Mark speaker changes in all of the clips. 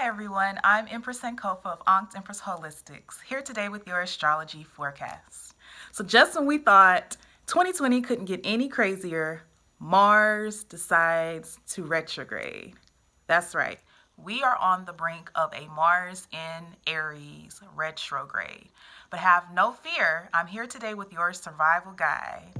Speaker 1: Hi everyone, I'm Empress Sankofa of Ankh Empress Holistics, here today with your astrology forecast. So just when we thought 2020 couldn't get any crazier, Mars decides to retrograde. That's right, we are on the brink of a Mars in Aries retrograde. But have no fear, I'm here today with your survival guide.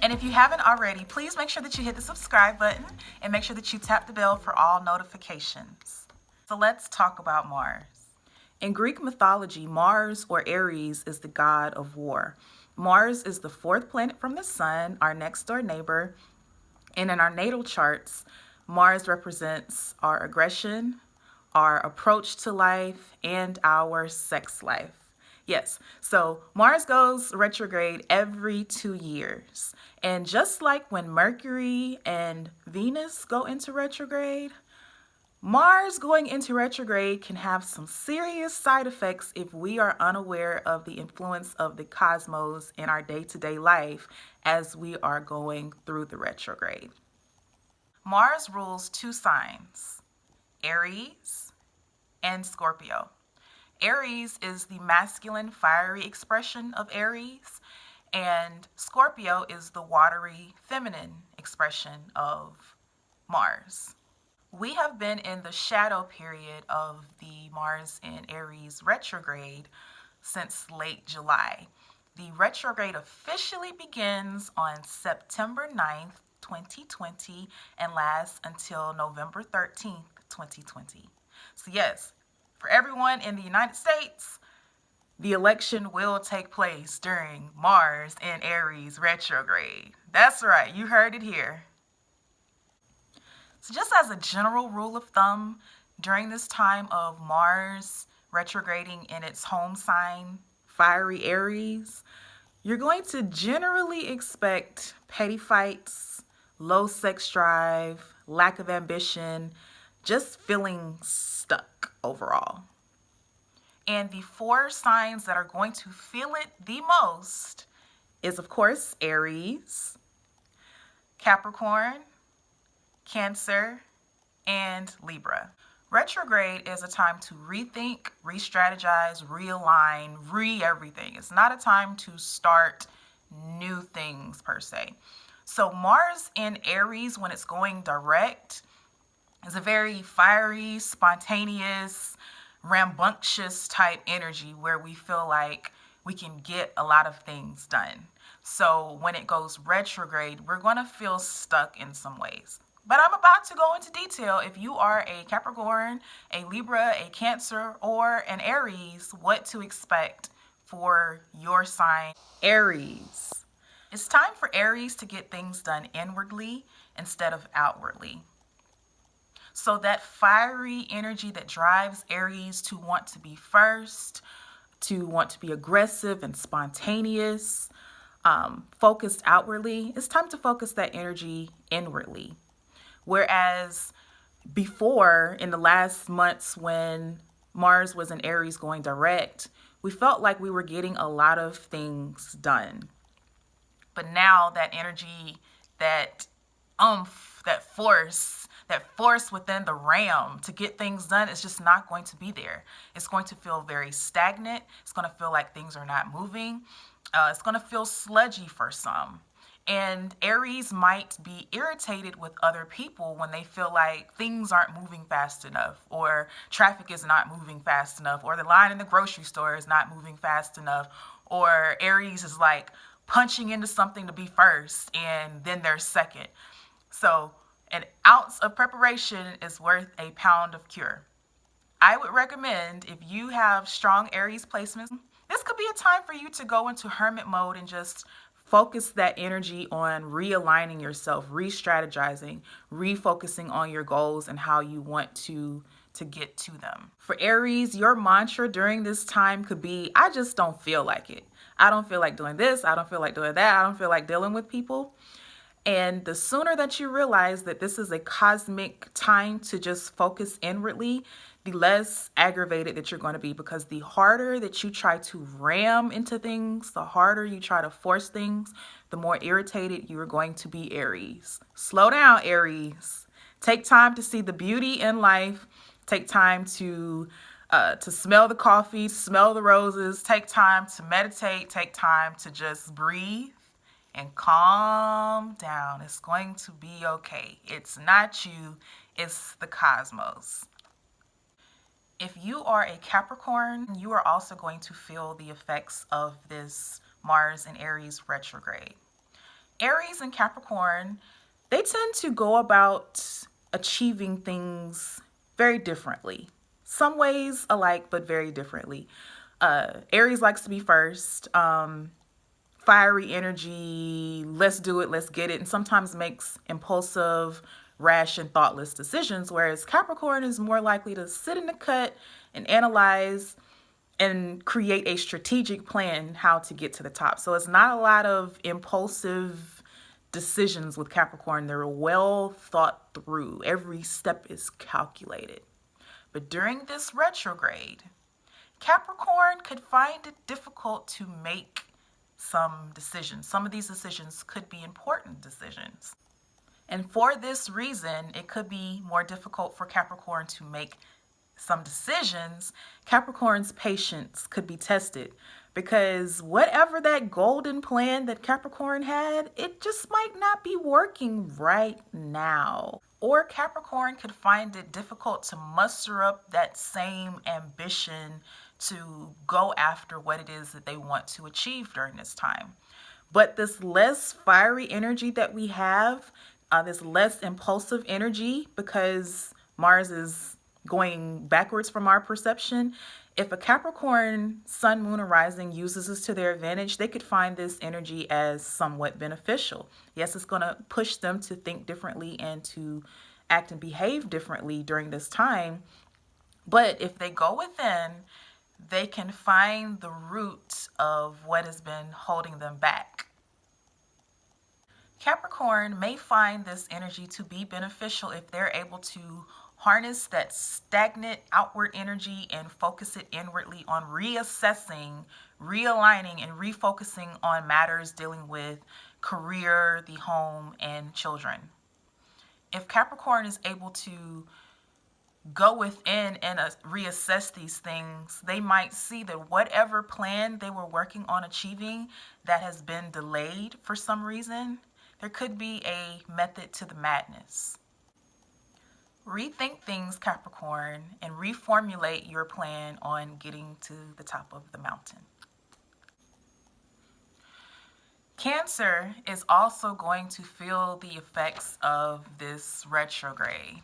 Speaker 1: And if you haven't already, please make sure that you hit the subscribe button and make sure that you tap the bell for all notifications. So let's talk about Mars. In Greek mythology, Mars or Aries is the god of war. Mars is the fourth planet from the sun, our next door neighbor. And in our natal charts, Mars represents our aggression, our approach to life, and our sex life. Yes, so Mars goes retrograde every 2 years. And just like when Mercury and Venus go into retrograde, Mars going into retrograde can have some serious side effects if we are unaware of the influence of the cosmos in our day-to-day life as we are going through the retrograde. Mars rules 2 signs, Aries and Scorpio. Aries is the masculine, fiery expression of Aries, and Scorpio is the watery, feminine expression of Mars. We have been in the shadow period of the Mars in Aries retrograde since late July. The retrograde officially begins on September 9th, 2020, and lasts until November 13th, 2020. So yes, for everyone in the United States, the election will take place during Mars in Aries retrograde. That's right, you heard it here. So just as a general rule of thumb, during this time of Mars retrograding in its home sign, fiery Aries, you're going to generally expect petty fights, low sex drive, lack of ambition, just feeling stuck overall. And the 4 signs that are going to feel it the most is, of course, Aries, Capricorn, Cancer, and Libra. Retrograde is a time to rethink, re-strategize, realign, everything. It's not a time to start new things per se. So Mars in Aries, when it's going direct, is a very fiery, spontaneous, rambunctious type energy where we feel like we can get a lot of things done. So when it goes retrograde, we're going to feel stuck in some ways. But I'm about to go into detail if you are a Capricorn, a Libra, a Cancer, or an Aries, what to expect for your sign. Aries. It's time for Aries to get things done inwardly instead of outwardly. So that fiery energy that drives Aries to want to be first, to want to be aggressive and spontaneous, focused outwardly, it's time to focus that energy inwardly. Whereas before, in the last months when Mars was in Aries going direct, we felt like we were getting a lot of things done. But now that energy, that that force within the ram to get things done is just not going to be there. It's going to feel very stagnant. It's going to feel like things are not moving. It's going to feel sludgy for some. And Aries might be irritated with other people when they feel like things aren't moving fast enough, or traffic is not moving fast enough, or the line in the grocery store is not moving fast enough, or Aries is like punching into something to be first and then they're second. So an ounce of preparation is worth a pound of cure. I would recommend, if you have strong Aries placements, this could be a time for you to go into hermit mode and just focus that energy on realigning yourself, re-strategizing, refocusing on your goals and how you want to get to them. For Aries, your mantra during this time could be, I just don't feel like it. I don't feel like doing this. I don't feel like doing that. I don't feel like dealing with people. And the sooner that you realize that this is a cosmic time to just focus inwardly, the less aggravated that you're going to be, because the harder that you try to ram into things, the harder you try to force things, the more irritated you are going to be, Aries. Slow down, Aries. Take time to see the beauty in life. Take time to smell the coffee, smell the roses. Take time to meditate. Take time to just breathe and calm down. It's going to be okay. It's not you, it's the cosmos. If you are a Capricorn, you are also going to feel the effects of this Mars and Aries retrograde. Aries and Capricorn, they tend to go about achieving things very differently. Some ways alike, but very differently. Aries likes to be first. Fiery energy, let's do it, let's get it, and sometimes makes impulsive, rash, and thoughtless decisions, whereas Capricorn is more likely to sit in the cut and analyze and create a strategic plan how to get to the top. So it's not a lot of impulsive decisions with Capricorn. They're well thought through. Every step is calculated. But during this retrograde, Capricorn could find it difficult to make some decisions. Some of these decisions could be important decisions. And for this reason, it could be more difficult for Capricorn to make some decisions. Capricorn's patience could be tested, because whatever that golden plan that Capricorn had, it just might not be working right now. Or Capricorn could find it difficult to muster up that same ambition to go after what it is that they want to achieve during this time. But this less fiery energy that we have, this less impulsive energy, because Mars is going backwards from our perception. If a Capricorn sun, moon, or rising uses this to their advantage, they could find this energy as somewhat beneficial. Yes, it's going to push them to think differently and to act and behave differently during this time. But if they go within, they can find the root of what has been holding them back. Capricorn may find this energy to be beneficial if they're able to harness that stagnant outward energy and focus it inwardly on reassessing, realigning, and refocusing on matters dealing with career, the home, and children. If Capricorn is able to go within and reassess these things, they might see that whatever plan they were working on achieving that has been delayed for some reason, there could be a method to the madness. Rethink things, Capricorn, and reformulate your plan on getting to the top of the mountain. Cancer is also going to feel the effects of this retrograde.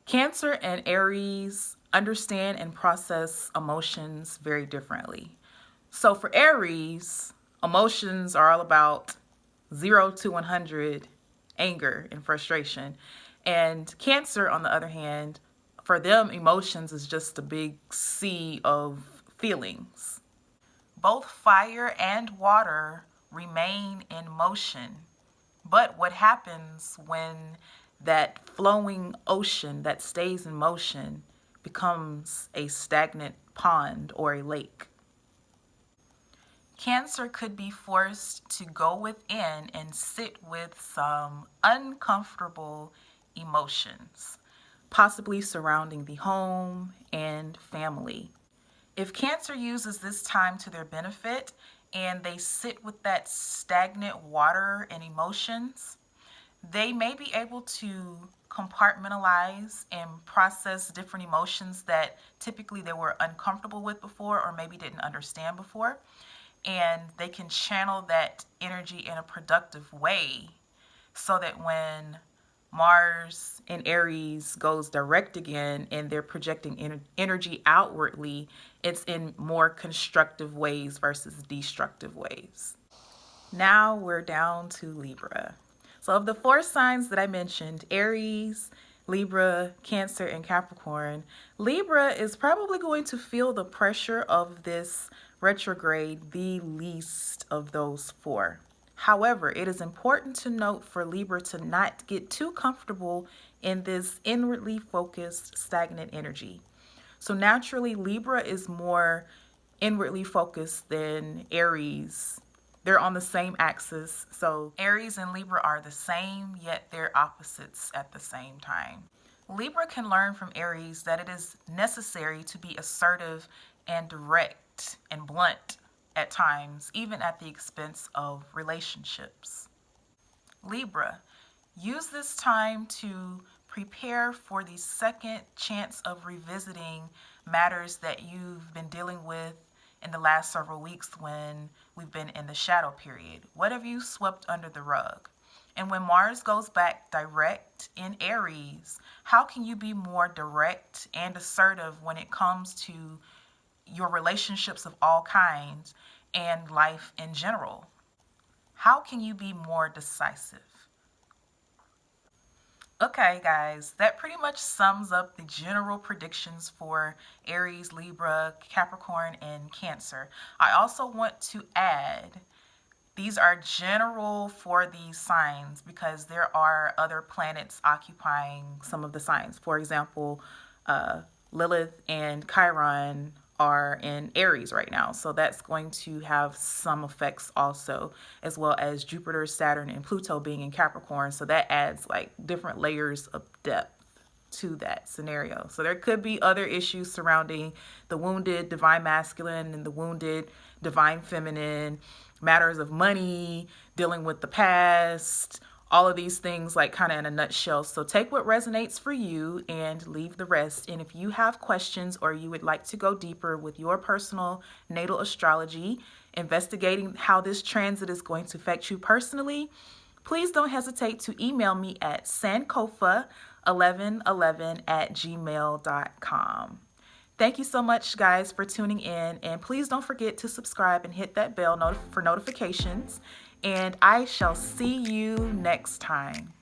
Speaker 1: Cancer and Aries understand and process emotions very differently. So for Aries, emotions are all about 0 to 100, anger and frustration. And Cancer, on the other hand, for them, emotions is just a big sea of feelings. Both fire and water remain in motion. But what happens when that flowing ocean that stays in motion becomes a stagnant pond or a lake? Cancer could be forced to go within and sit with some uncomfortable emotions, possibly surrounding the home and family. If Cancer uses this time to their benefit and they sit with that stagnant water and emotions, they may be able to compartmentalize and process different emotions that typically they were uncomfortable with before or maybe didn't understand before. And they can channel that energy in a productive way so that when Mars in Aries goes direct again and they're projecting energy outwardly, it's in more constructive ways versus destructive ways. Now we're down to Libra. So of the 4 signs that I mentioned, Aries, Libra, Cancer, and Capricorn, Libra is probably going to feel the pressure of this retrograde the least of those 4. However, it is important to note for Libra to not get too comfortable in this inwardly focused, stagnant energy. So naturally, Libra is more inwardly focused than Aries. They're on the same axis. So Aries and Libra are the same, yet they're opposites at the same time. Libra can learn from Aries that it is necessary to be assertive and direct and blunt at times, even at the expense of relationships. Libra, use this time to prepare for the second chance of revisiting matters that you've been dealing with in the last several weeks when we've been in the shadow period. What have you swept under the rug? And when Mars goes back direct in Aries, how can you be more direct and assertive when it comes to your relationships of all kinds and life in general? How can you be more decisive? Okay, guys, that pretty much sums up the general predictions for Aries, Libra, Capricorn, and Cancer. I also want to add, these are general for these signs because there are other planets occupying some of the signs. For example, Lilith and Chiron are in Aries right now, so that's going to have some effects also, as well as Jupiter, Saturn, and Pluto being in Capricorn, so that adds like different layers of depth to that scenario. So there could be other issues surrounding the wounded divine masculine and the wounded divine feminine, matters of money, dealing with the past, all of these things, like kind of in a nutshell. So take what resonates for you and leave the rest. And if you have questions or you would like to go deeper with your personal natal astrology, investigating how this transit is going to affect you personally, please don't hesitate to email me at sankofa1111@gmail.com. Thank you so much, guys, for tuning in. And please don't forget to subscribe and hit that bell for notifications. And I shall see you next time.